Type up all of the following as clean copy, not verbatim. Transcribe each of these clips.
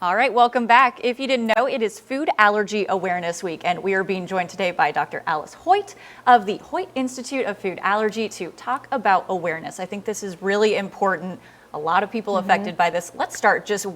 All right, welcome back. If you didn't know, it is Food Allergy Awareness Week, and we are being joined today by Dr. Alice Hoyt of the Hoyt Institute of Food Allergy to talk about awareness. I think this is really important. A lot of people affected by this. Let's start just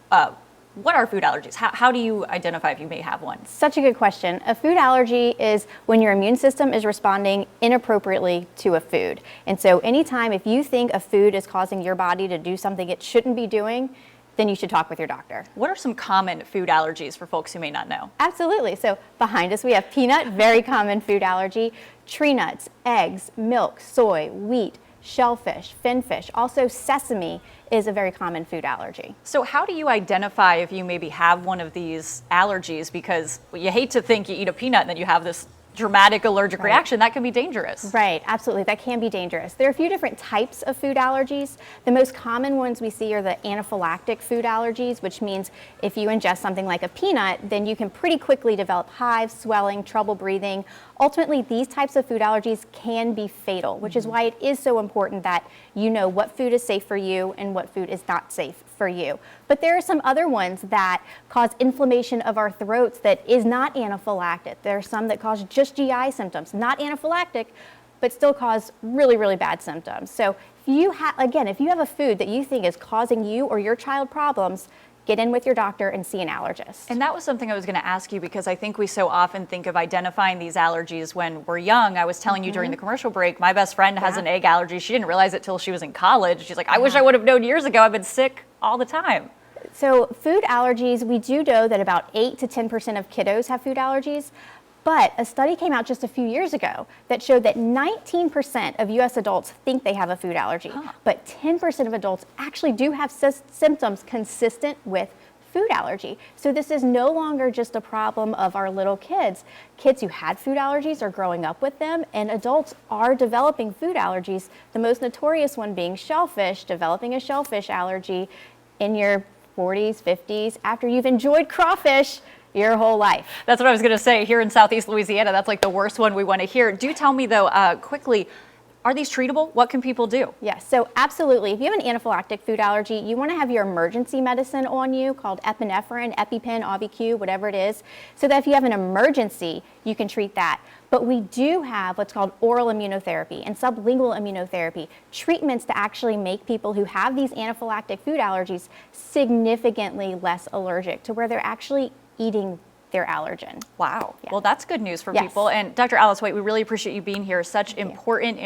what are food allergies? How do you identify if you may have one? Such a good question. A food allergy is when your immune system is responding inappropriately to a food. And so anytime if you think a food is causing your body to do something it shouldn't be doing, then you should talk with your doctor. What are some common food allergies for folks who may not know? Absolutely. So behind us we have peanut, very common food allergy, tree nuts, eggs, milk, soy, wheat, shellfish, finfish. Also sesame is a very common food allergy. So how do you identify if you maybe have one of these allergies? Because you hate to think you eat a peanut and then you have this dramatic allergic reaction. That can be dangerous. Right, absolutely. That can be dangerous. There are a few different types of food allergies. The most common ones we see are the anaphylactic food allergies, which means if you ingest something like a peanut, then you can pretty quickly develop hives, swelling, trouble breathing. Ultimately, these types of food allergies can be fatal, which is why it is so important that you know what food is safe for you and what food is not safe for you. But there are some other ones that cause inflammation of our throats that is not anaphylactic. There are some that cause just GI symptoms, not anaphylactic, but still cause really, really bad symptoms. So if you have a food that you think is causing you or your child problems, get in with your doctor and see an allergist. And that was something I was going to ask you, because I think we so often think of identifying these allergies when we're young. I was telling you during the commercial break, my best friend has an egg allergy. She didn't realize it till she was in college. She's like, I wish I would have known years ago. I've been sick all the time. So food allergies, we do know that about 8 to 10% of kiddos have food allergies. But a study came out just a few years ago that showed that 19% of US adults think they have a food allergy, but 10% of adults actually do have symptoms consistent with food allergy. So this is no longer just a problem of our little kids. Kids who had food allergies are growing up with them, and adults are developing food allergies, the most notorious one being shellfish, developing a shellfish allergy in your 40s, 50s, after you've enjoyed crawfish your whole life. That's what I was going to say. Here in Southeast Louisiana, that's like the worst one we want to hear. Do tell me though, quickly, are these treatable? What can people do? Yes, so absolutely. If you have an anaphylactic food allergy, you want to have your emergency medicine on you called epinephrine, EpiPen, Auvi-Q, whatever it is, so that if you have an emergency, you can treat that. But we do have what's called oral immunotherapy and sublingual immunotherapy, treatments to actually make people who have these anaphylactic food allergies significantly less allergic, to where they're actually eating their allergen. Wow. Yeah. Well, that's good news for people. And Dr. Alice Hoyt, we really appreciate you being here. Such important